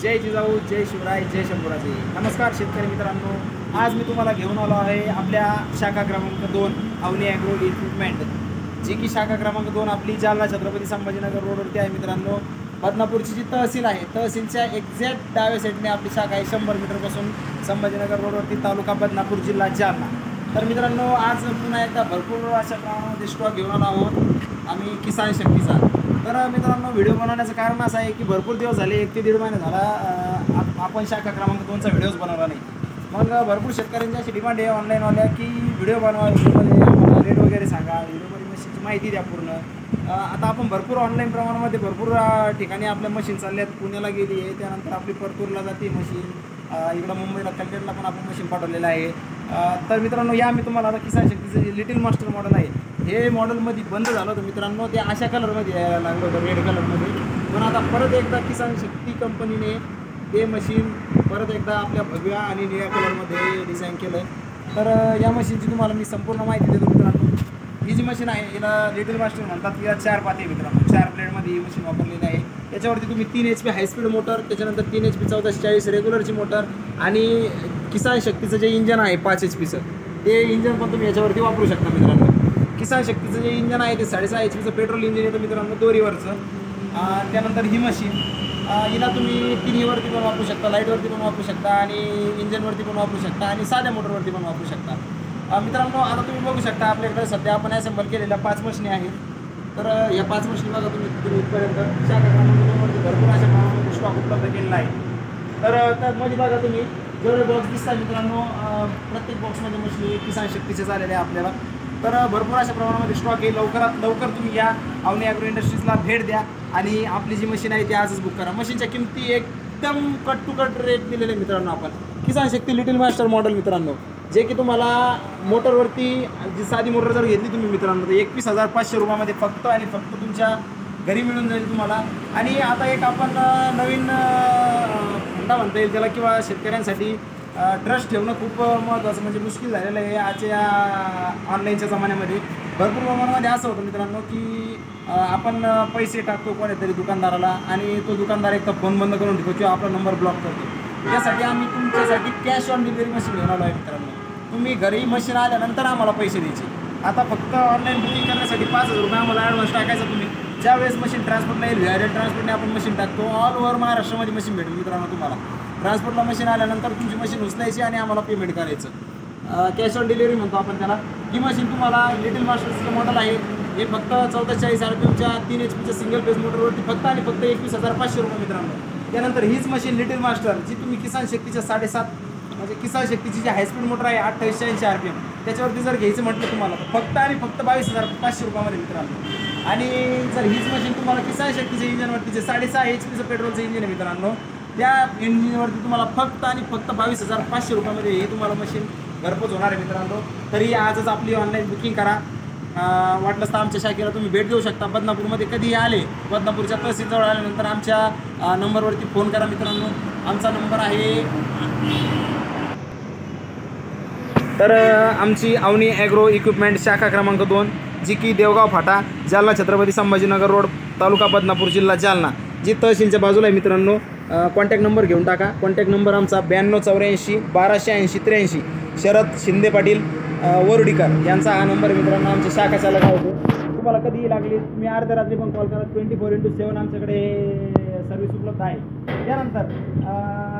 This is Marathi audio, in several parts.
जय जिजाऊ, जय शिवराय, जय शंभूराजे. नमस्कार शेतकरी मित्रांनो, आज मी तुम्हाला घेऊन आलो आहे आपल्या शाखा क्रमांक 2 अवनी ॲग्रो इक्विपमेंट, जी की शाखा क्रमांक 2 आपली जालना छत्रपती संभाजीनगर रोडवरती आहे मित्रांनो. बदनापूरची जी तहसील आहे, तहसीलच्या एक्झॅक्ट डाव्या साईडने आपली शाखा आहे. 100 मीटरपासून संभाजीनगर रोडवरती, तालुका बदनापूर, जिल्हा जालना. तर मित्रांनो, आज पुन्हा एकदा भरपूर अशा प्रमाणामध्ये स्टॉक घेऊन आलो आहोत आम्ही किसान शक्तीचा. तर मित्रांनो, व्हिडिओ बनवण्याचं कारण असं आहे की भरपूर दिवस झाले, 1 ते 1.5 महिने झाला आपण शाखा क्रमांक 2चा व्हिडिओज बनवला नाही. मग भरपूर शेतकऱ्यांची अशी डिमांड आहे ऑनलाईनवाल्या की व्हिडिओ बनवा, व्हिडिओमध्ये आम्हाला रेट वगैरे सांगा, व्हिडिओमध्ये मशीनची माहिती द्या पूर्ण. आता आपण भरपूर ऑनलाईन प्रमाणामध्ये भरपूर ठिकाणी आपल्या मशीन चालल्या आहेत. पुण्याला गेली आहे, त्यानंतर आपली परतूरला जाते मशीन, इकडं मुंबईला कलकत्ताला पण आपण मशीन पाठवलेलं आहे. तर मित्रांनो, या मी तुम्हाला आता किसान शक्तीचं जे लिटिल मास्टर मॉडेल आहे, हे मॉडेलमध्ये बंद झालं होतं मित्रांनो. ते अशा कलरमध्ये यायला लागलं होतं, रेड कलरमध्ये. पण आता परत एकदा किसान शक्ती कंपनीने ते मशीन परत एकदा आपल्या भगव्या आणि निळ्या कलरमध्ये डिझाईन केलं आहे. तर या मशीनची तुम्हाला मी संपूर्ण माहिती देतो मित्रांनो. ही जी मशीन आहे, हिला लिटिल मास्टर म्हणतात. या 4 पाते मित्रांनो, 4 ब्लेडमध्ये ही मशीन वापरलेली आहे. याच्यावरती तुम्ही 3 HP हायस्पीड मोटर, त्याच्यानंतर 3 HP 1440 रेग्युलरची मोटर आणि किसान शक्तीचं जे इंजन आहे 5 HPचं, ते इंजन पण तुम्ही याच्यावरती वापरू शकता मित्रांनो. किसान शक्तीचं जे इंजन आहे ते 6.5 HPचं पेट्रोल इंजिन येतं मित्रांनो, दोरीवरचं. त्यानंतर ही मशीन, हिला तुम्ही तिन्हीवरती पण वापरू शकता, लाईटवरती पण वापरू शकता आणि इंजनवरती पण वापरू शकता आणि साध्या मोटरवरती पण वापरू शकता मित्रांनो. आता तुम्ही बघू शकता आपल्याकडे सध्या आपण असेंबल केलेल्या 5 मशीनी आहेत. तर या 5 मशीनी बघा तुम्ही इथपर्यंत शाखा क्रमांकावरती भरपूर अशा प्रमाणामध्ये स्टॉक उपलब्ध केलेला आहे. तर त्यामध्ये बघा तुम्ही जेवढे बॉक्स दिसतात मित्रांनो, प्रत्येक बॉक्समध्ये मशीनी किसान शक्तीचे झालेले आहे आपल्याला. तर भरपूर अशा प्रमाणामध्ये स्टॉक आहे. लवकरात लवकर तुम्ही या अवनी ॲग्रो इंडस्ट्रीजला भेट द्या आणि आपली जी मशीन आहे ती आजच बुक करा. मशीनच्या किमती एकदम कट टू कट रेट दिलेले मित्रांनो आपण. किसान शक्ती लिटिल मास्टर मॉडेल मित्रांनो, जे की तुम्हाला मोटरवरती जी साधी मोटर जर घेतली तुम्ही मित्रांनो, तर 21,500 रुपयामध्ये फक्त आणि फक्त तुमच्या घरी मिळून जाईल तुम्हाला. आणि आता एक आपण नवीन फंडा म्हणता येईल त्याला, किंवा शेतकऱ्यांसाठी ट्रस्ट ठेवणं खूप महत्त्वाचं, म्हणजे मुश्किल झालेलं आहे आजच्या ऑनलाईनच्या जमान्यामध्ये. भरपूर प्रमाणामध्ये असं होतं मित्रांनो की आपण पैसे टाकतो कोणीतरी दुकानदाराला आणि तो दुकानदार एकदा फोन बंद करून ठेवतो किंवा आपला नंबर ब्लॉक करतो. त्यासाठी आम्ही तुमच्यासाठी कॅश ऑन डिलिव्हरी मशीन घेऊन आलो आहे मित्रांनो. तुम्ही घरी मशीन आल्यानंतर आम्हाला पैसे द्यायचे. आता फक्त ऑनलाईन बुकिंग करण्यासाठी 5,000 रुपये आम्हाला ॲडव्हान्स टाकायचा. तुम्ही ज्यावेळेस मशीन ट्रान्सपोर्टला येईल, व्हायरल ट्रान्सपोर्टने आपण मशीन टाकतो. ऑल ओव्हर महाराष्ट्रामध्ये मशीन भेटेल मित्रांनो तुम्हाला. ट्रान्सपोर्टला मशीन आल्यानंतर तुमची मशीन उचलायची आणि आम्हाला पेमेंट करायचं. कॅश ऑन डिलिव्हरी म्हणतो आपण त्याला. ही मशीन तुम्हाला लिटिल मास्टरचं मॉडेल आहे. हे फक्त 1440 RPMच्या 3 HPच्या सिंगल पेज मोटरवरती फक्त आणि फक्त 21,500 रुपये मित्रांनो. त्यानंतर हीच मशीन लिटिल मास्टर, जी तुम्ही किसान शक्तीच्या 7.5 म्हणजे किसान शक्तीची जी हायस्पीड मोटर आहे 2880 RPM, त्याच्यावरती जर घ्यायचं म्हटलं तुम्हाला तर फक्त आणि फक्त 22,500 रुपयामध्ये मित्रांनो. आणि जर हीच मशीन तुम्हाला किसान शक्तीच्या इंजनवरती जे 6.5 HPचं पेट्रोलचं इंजिन आहे मित्रांनो, त्या इंजिनवरती तुम्हाला फक्त आणि फक्त 22,500 रुपयामध्ये ही तुम्हाला मशीन घरपोच होणार आहे मित्रांनो. तरी आजच आपली ऑनलाईन बुकिंग करा. वाटलंच तर आमच्या शाखेला तुम्ही भेट देऊ शकता. बदनापूरमध्ये कधीही आले, बदनापूरच्या तहसीलजवळ आल्यानंतर आमच्या नंबरवरती फोन करा मित्रांनो. आमचा नंबर आहे. तर आमची अवनी ॲग्रो इक्विपमेंट शाखा क्रमांक 2, जी की देवगाव फाटा, जालना छत्रपती संभाजीनगर रोड, तालुका बदनापूर, जिल्हा जालना, जी तहसीलच्या बाजूला आहे मित्रांनो. कॉन्टॅक्ट नंबर घेऊन टाका. कॉन्टॅक्ट नंबर आमचा 9284 1280 83. शरद शिंदे पाटील वरुडीकर यांचा हा नंबर मित्रांनो. आमच्या शाखा चालक होतो. तुम्हाला कधीही लागली तुम्ही अर्ध्या रात्री पण कॉल करा. 24x7 आमच्याकडे सर्व्हिस उपलब्ध आहे. त्यानंतर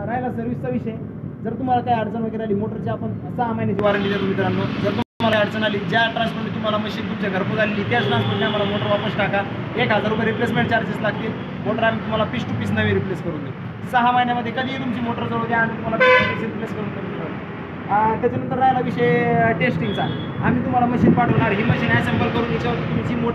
राहिला सर्व्हिसचा विषय, जर तुम्हाला काही अडचण वगैरे आली, मोटरची आपण 6 महिन्याची वॉरंटी देतो मित्रांनो. जर तुम्हाला अडचण आली, ज्या ट्रान्सपोर्टने तुम्हाला मशीन तुमच्या घरपोच आलेली, त्याच ट्रान्सपोर्टने आम्हाला मोटर वापस टाका. 1,000 रुपये रिप्लेसमेंट चार्जेस लागतील. मोटर आम्ही तुम्हाला पीस टू पीस नवी रिप्लेस करून देऊ. 6 महिन्यामध्ये कधीही तुमची मोटर जवळ द्या आणि तुम्हाला रिप्लेस करून देऊ. त्याच्यानंतर राहिला विषय टेस्टिंगचा. आम्ही तुम्हाला मशीन पाठवणार. ही मशीन ॲसेंबल करून याच्यावर तुमची मोटर